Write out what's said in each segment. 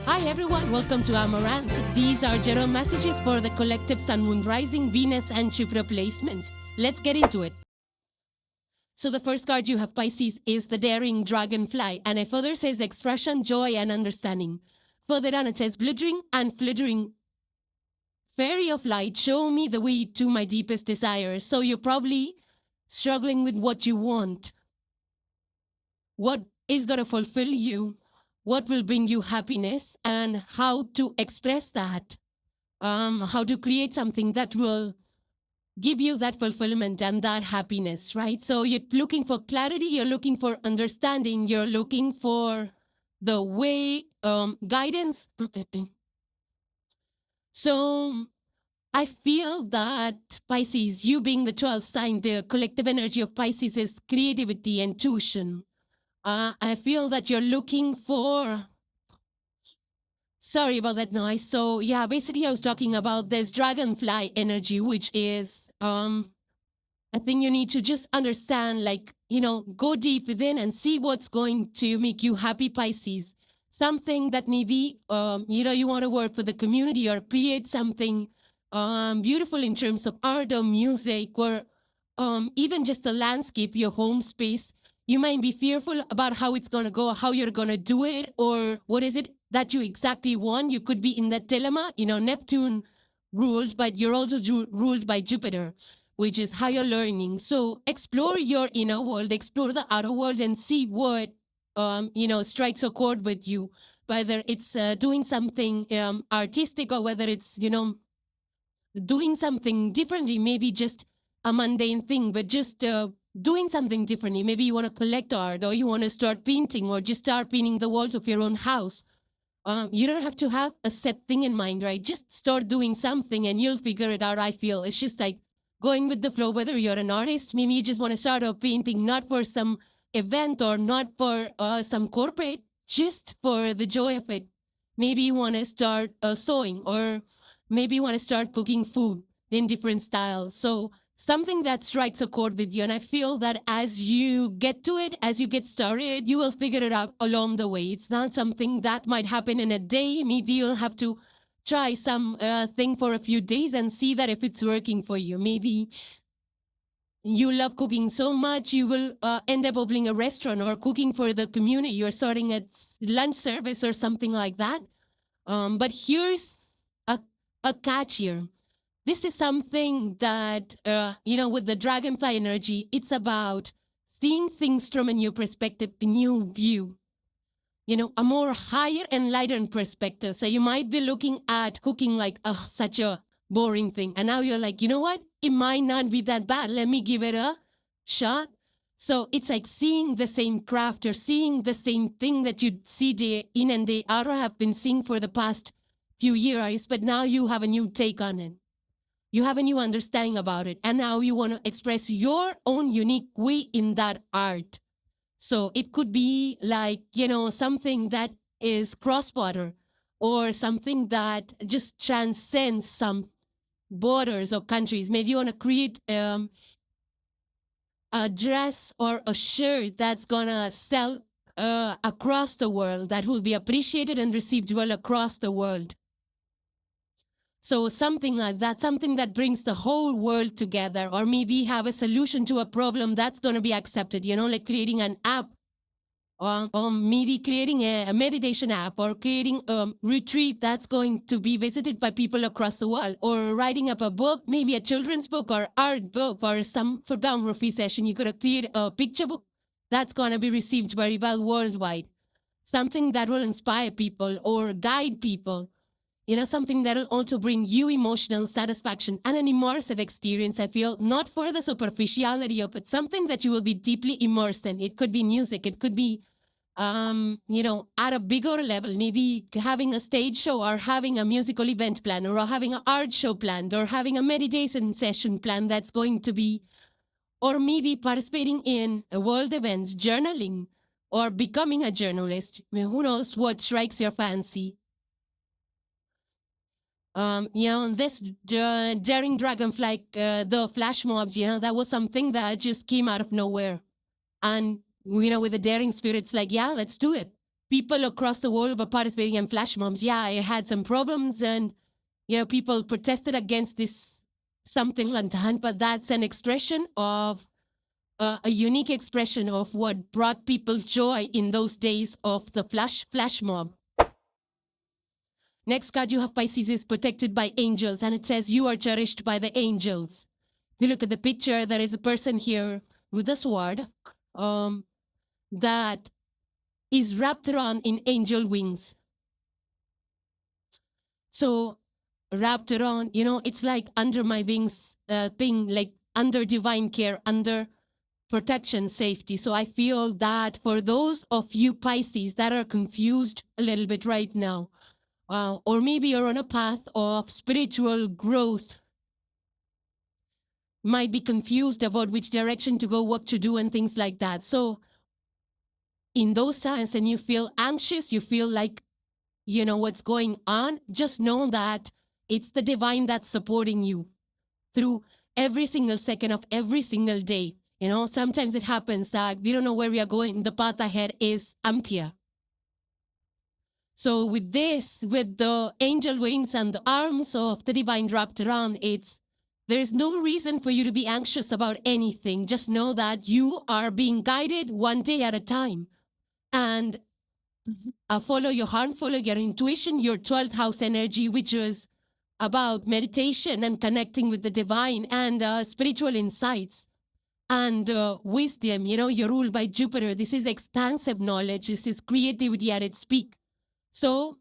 Hi everyone, welcome to Amaranth. These are general messages for the collective Sun, Moon, Rising, Venus and Jupiter placements. Let's get into it. So the first card you have, Pisces, is the daring dragonfly, and it further says expression, joy and understanding. Further down it says glittering and flittering fairy of light, show me the way to my deepest desires. So you're probably struggling with what you want. What is going to fulfill you? What will bring you happiness, and how to express that, how to create something that will give you that fulfillment and that happiness, right? So you're looking for clarity, you're looking for understanding, you're looking for the way, guidance. So I feel that Pisces, you being the 12th sign, the collective energy of Pisces is creativity, intuition. I feel that you're looking for... Sorry about that noise. So yeah, basically I was talking about this dragonfly energy, which is, I think you need to just understand, like, go deep within and see what's going to make you happy, Pisces. Something that maybe, you want to work for the community or create something beautiful in terms of art or music, or even just a landscape, your home space. You might be fearful about how it's going to go, how you're going to do it, or what is it that you exactly want. You could be in that dilemma, Neptune ruled, but you're also ruled by Jupiter, which is higher learning. So explore your inner world, explore the outer world, and see what, strikes a chord with you, whether it's doing something artistic, or whether it's, doing something differently, maybe just a mundane thing, but just doing something differently. Maybe you want to collect art, or you want to start painting, or just start painting the walls of your own house. You don't have to have a set thing in mind, right? Just start doing something and you'll figure it out, I feel. It's just like going with the flow, whether you're an artist, maybe you just want to start a painting, not for some event or not for some corporate, just for the joy of it. Maybe you want to start sewing, or maybe you want to start cooking food in different styles. So something that strikes a chord with you. And I feel that as you get to it, as you get started, you will figure it out along the way. It's not something that might happen in a day. Maybe you'll have to try some thing for a few days and see that if it's working for you. Maybe you love cooking so much, you will end up opening a restaurant or cooking for the community. You're starting a lunch service or something like that. But here's a catch here. This is something that, with the dragonfly energy, it's about seeing things from a new perspective, a new view, a more higher enlightened perspective. So you might be looking at cooking like such a boring thing. And now you're like, you know what? It might not be that bad. Let me give it a shot. So it's like seeing the same craft, or seeing the same thing that you see day in and day out, or have been seeing for the past few years, but now you have a new take on it. You have a new understanding about it, and now you want to express your own unique way in that art. So it could be like, something that is cross-border, or something that just transcends some borders or countries. Maybe you want to create a dress or a shirt that's going to sell across the world, that will be appreciated and received well across the world. So something like that, something that brings the whole world together, or maybe have a solution to a problem that's going to be accepted, like creating an app, or maybe creating a meditation app, or creating a retreat that's going to be visited by people across the world, or writing up a book, maybe a children's book or art book, or some photography session. You could create a picture book that's going to be received very well worldwide. Something that will inspire people or guide people. Something that will also bring you emotional satisfaction and an immersive experience, I feel, not for the superficiality of it, something that you will be deeply immersed in. It could be music. It could be, at a bigger level, maybe having a stage show, or having a musical event planned, or having an art show planned, or having a meditation session planned that's going to be, or maybe participating in world events, journaling, or becoming a journalist. Who knows what strikes your fancy. This daring dragonfly, the flash mobs, that was something that just came out of nowhere. And, with the daring spirits, like, yeah, let's do it. people across the world were participating in flash mobs. Yeah, it had some problems, and people protested against this something like that. But that's an expression of a unique expression of what brought people joy in those days of the flash mob. Next card you have Pisces is protected by angels, and it says you are cherished by the angels. If you look at the picture, there is a person here with a sword that is wrapped around in angel wings. So wrapped around, it's like under my wings thing, like under divine care, under protection, safety. So I feel that for those of you Pisces that are confused a little bit right now, or maybe you're on a path of spiritual growth, might be confused about which direction to go, what to do, and things like that. So in those times, and you feel anxious, you feel like, what's going on, just know that it's the divine that's supporting you through every single second of every single day. Sometimes it happens that we don't know where we are going. The path ahead is unclear. So with this, with the angel wings and the arms of the divine wrapped around, there is no reason for you to be anxious about anything. Just know that you are being guided one day at a time. And follow your heart, follow your intuition, your 12th house energy, which is about meditation and connecting with the divine and spiritual insights and wisdom. You're ruled by Jupiter. This is expansive knowledge. This is creativity at its peak. So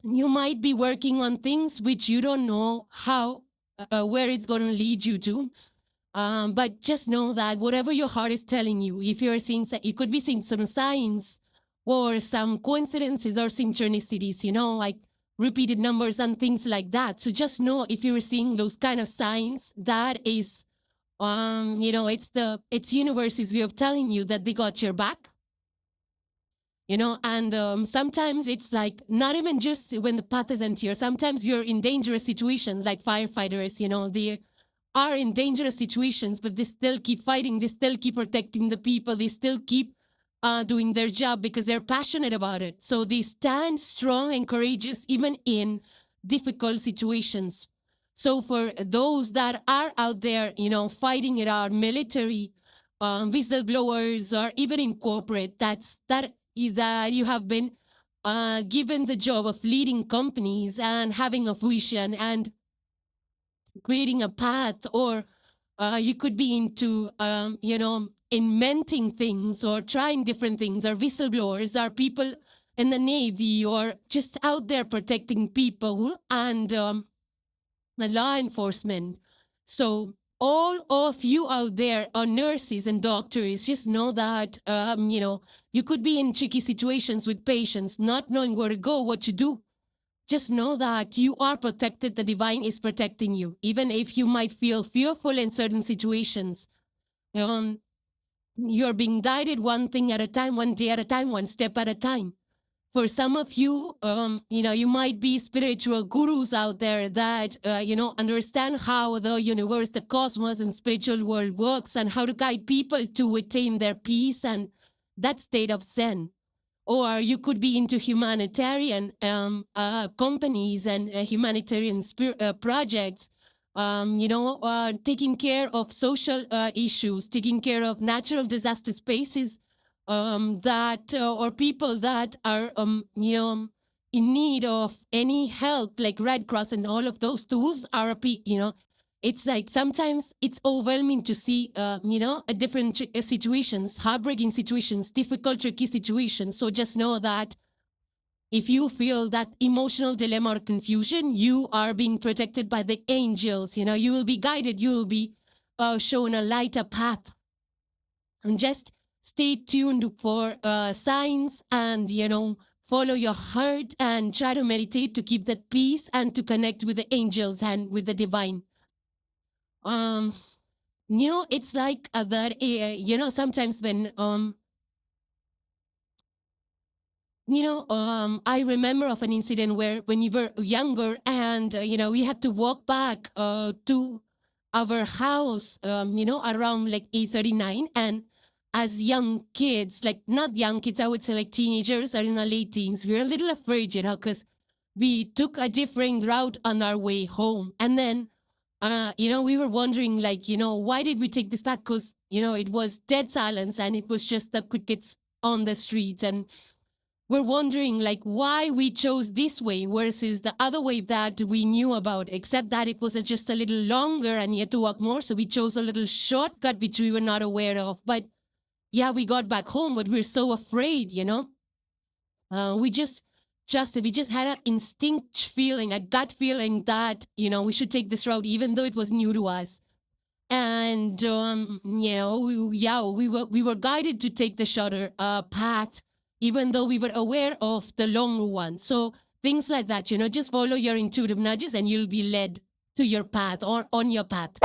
you might be working on things which you don't know where it's going to lead you to. But just know that whatever your heart is telling you, if you're seeing, you could be seeing some signs or some coincidences or synchronicities, like repeated numbers and things like that. So just know if you're seeing those kind of signs, that is, it's universe's way of telling you that they got your back. And sometimes it's like not even just when the path isn't here. Sometimes you're in dangerous situations like firefighters, they are in dangerous situations, but they still keep fighting. They still keep protecting the people. They still keep doing their job because they're passionate about it. So they stand strong and courageous even in difficult situations. So for those that are out there, fighting it out, military, whistleblowers, or even in corporate, that you have been given the job of leading companies and having a vision and creating a path, or you could be into, inventing things or trying different things, or whistleblowers, or people in the Navy, or just out there protecting people and law enforcement. So all of you out there are nurses and doctors. Just know that, you could be in tricky situations with patients, not knowing where to go, what to do. Just know that you are protected. The divine is protecting you. Even if you might feel fearful in certain situations, you're being guided one thing at a time, one day at a time, one step at a time. For some of you, you might be spiritual gurus out there that, understand how the universe, the cosmos, and spiritual world works and how to guide people to attain their peace and that state of Zen. Or you could be into humanitarian companies and humanitarian projects, taking care of social issues, taking care of natural disaster spaces, or people that are, in need of any help, like Red Cross and all of those. Those are, it's like sometimes it's overwhelming to see, different situations, heartbreaking situations, difficult, tricky situations. So just know that if you feel that emotional dilemma or confusion, you are being protected by the angels. You will be guided. You will be shown a lighter path. And just stay tuned for signs and, follow your heart and try to meditate to keep that peace and to connect with the angels and with the divine. It's like that, sometimes when, I remember of an incident where when we were younger and, we had to walk back to our house, around like 8:39, and as young kids, like not young kids, I would say like teenagers or in our late teens, we were a little afraid, because we took a different route on our way home. And then, we were wondering, like, why did we take this path? Because, it was dead silence and it was just the crickets on the streets. And we're wondering, like, why we chose this way versus the other way that we knew about, except that it was just a little longer and you had to walk more. So we chose a little shortcut, which we were not aware of. But yeah, we got back home, but we were so afraid, we just had an instinct feeling, a gut feeling that, we should take this route, even though it was new to us. And, we were guided to take the shorter path, even though we were aware of the longer one. So things like that, just follow your intuitive nudges and you'll be led to your path or on your path.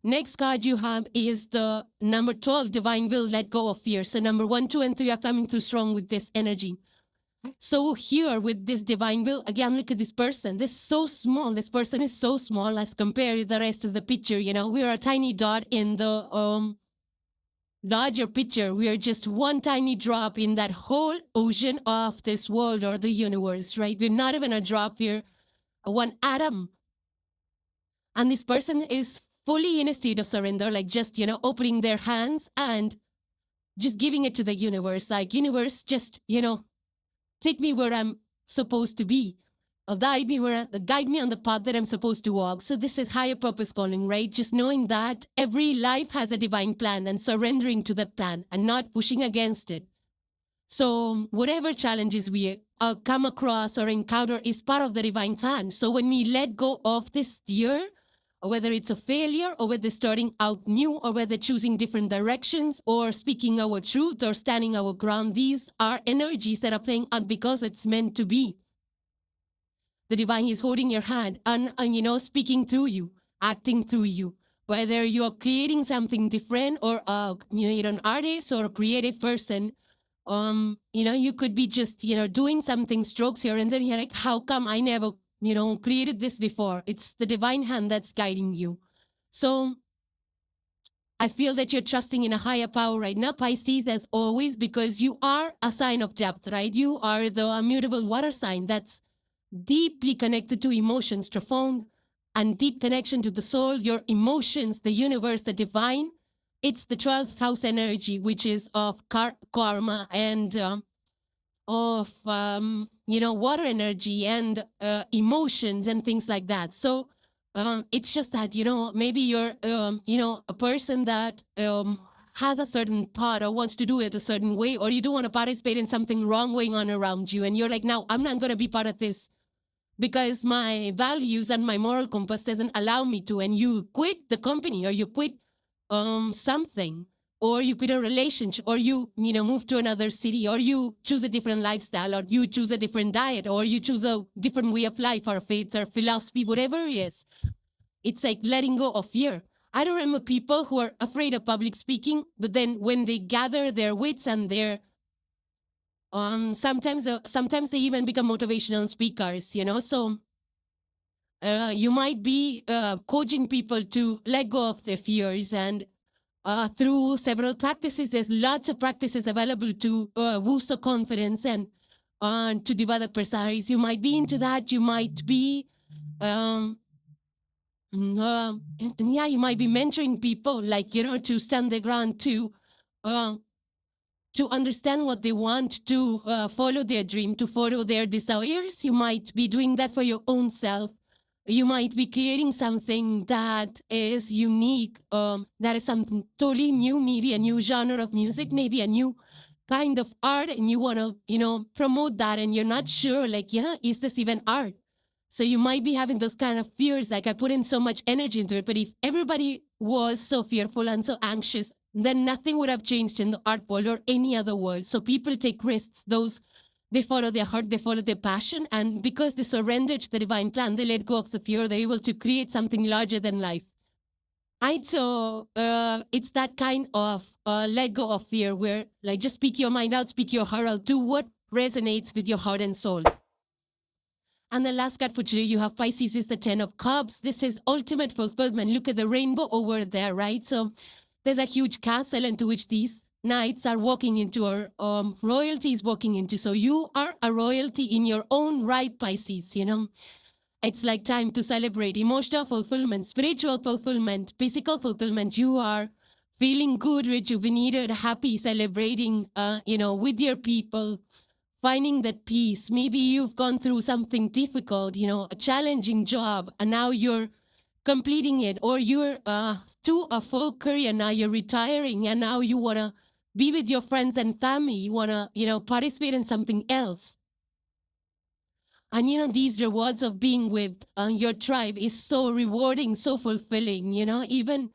Next card you have is the number 12, Divine Will, Let Go of Fear. So number 1, 2, and 3 are coming through strong with this energy. So here with this divine will, again, look at this person. This is so small. This person is so small as compared to the rest of the picture. We are a tiny dot in the larger picture. We are just one tiny drop in that whole ocean of this world or the universe, right? We're not even a drop. We're one atom. And this person is fully in a state of surrender, like just, opening their hands and just giving it to the universe. Like, universe, just, take me where I'm supposed to be. Or guide me on the path that I'm supposed to walk. So this is higher purpose calling, right? Just knowing that every life has a divine plan and surrendering to that plan and not pushing against it. So whatever challenges we come across or encounter is part of the divine plan. So when we let go of this fear, or whether it's a failure, or whether starting out new, or whether choosing different directions, or speaking our truth, or standing our ground, these are energies that are playing out because it's meant to be. The divine is holding your hand and speaking through you, acting through you. Whether you're creating something different, or you're an artist or a creative person, you could be just doing something, strokes here and then. You're like, how come I never created this before? It's the divine hand that's guiding you. So I feel that you're trusting in a higher power right now, Pisces, as always, because you are a sign of depth, right? You are the immutable water sign that's deeply connected to emotions, profound and deep connection to the soul, your emotions, the universe, the divine. It's the 12th house energy, which is of karma and of water energy and emotions and things like that. So it's just that maybe you're a person that has a certain thought or wants to do it a certain way, or you don't want to participate in something wrong going on around you, and you're like, no, I'm not going to be part of this because my values and my moral compass doesn't allow me to. And you quit the company, or you quit something, or you quit a relationship, or you move to another city, or you choose a different lifestyle, or you choose a different diet, or you choose a different way of life or faith or philosophy, whatever it is. It's like letting go of fear. I don't remember people who are afraid of public speaking, but then when they gather their wits and their sometimes they even become motivational speakers, so you might be coaching people to let go of their fears, and through several practices, there's lots of practices available to boost your confidence and to develop personalities. You might be into that. You might be, you might be mentoring people, like, to stand their ground, to understand what they want, to follow their dream, to follow their desires. You might be doing that for your own self. You might be creating something that is unique, that is something totally new, maybe a new genre of music, maybe a new kind of art, and you want to, promote that, and you're not sure, like, is this even art? So you might be having those kind of fears, like, I put in so much energy into it, but if everybody was so fearful and so anxious, then nothing would have changed in the art world or any other world. So people take risks. They follow their heart, they follow their passion, and because they surrender to the divine plan, they let go of the fear, they're able to create something larger than life. Right? So it's that kind of let go of fear where, like, just speak your mind out, speak your heart out, do what resonates with your heart and soul. And the last card for today, you have Pisces, is the 10 of Cups. This is ultimate fulfillment. Look at the rainbow over there, right? So there's a huge castle into which these knights are walking into, or royalty is walking into. So you are a royalty in your own right, Pisces, you know. It's like time to celebrate emotional fulfillment, spiritual fulfillment, physical fulfillment. You are feeling good, rejuvenated, happy, celebrating, with your people, finding that peace. Maybe you've gone through something difficult, a challenging job, and now you're completing it, or you're to a full career, now you're retiring, and now you want to be with your friends and family. You want to, participate in something else. And, these rewards of being with your tribe is so rewarding, so fulfilling, even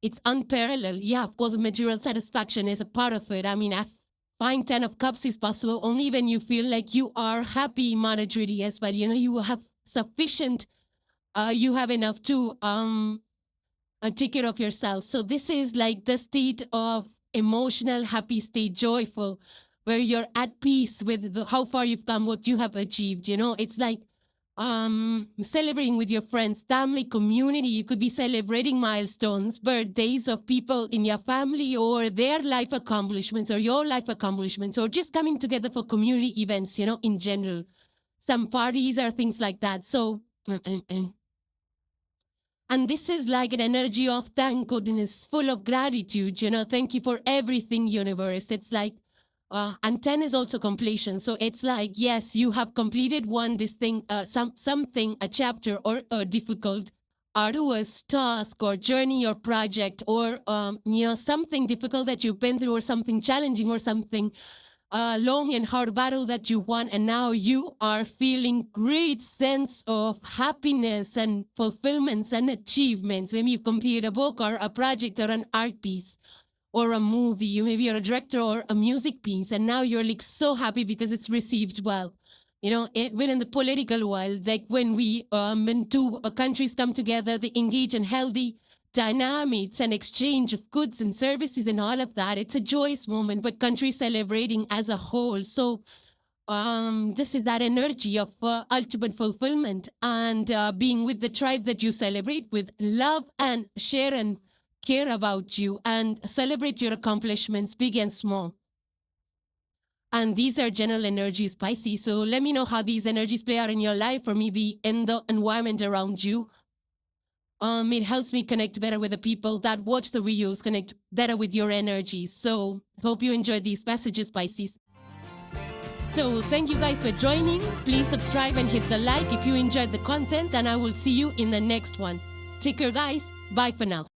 it's unparalleled. Yeah, of course, material satisfaction is a part of it. I mean, I find 10 of Cups is possible only when you feel like you are happy monetarily as well. You have sufficient, you have enough to take care of yourself. So this is like the state of emotional, happy state, joyful, where you're at peace with how far you've come, what you have achieved. It's like celebrating with your friends, family, community. You could be celebrating milestones, birthdays of people in your family, or their life accomplishments, or your life accomplishments, or just coming together for community events, in general. Some parties or things like that. So, and this is like an energy of thank goodness, full of gratitude, thank you for everything, universe. It's like, and 10 is also completion. So it's like, yes, you have completed something, a chapter, or a difficult, arduous task or journey or project, or, something difficult that you've been through, or something challenging, or something long and hard battle that you won. And now you are feeling great sense of happiness and fulfillments and achievements. Maybe you've completed a book or a project or an art piece, or a movie. Maybe you're a director or a music piece, and now you're like so happy because it's received well. When in the political world, like when when two countries come together, they engage in healthy dynamics and exchange of goods and services and all of that. It's a joyous moment, but countries celebrating as a whole. So this is that energy of ultimate fulfillment, and being with the tribe that you celebrate with, love and share and care about you, and celebrate your accomplishments, big and small. And these are general energies, Pisces. So let me know how these energies play out in your life, or maybe in the environment around you. It helps me connect better with the people that watch the videos, connect better with your energies. So hope you enjoyed these messages, Pisces. So thank you guys for joining. Please subscribe and hit the like if you enjoyed the content, and I will see you in the next one. Take care, guys. Bye for now.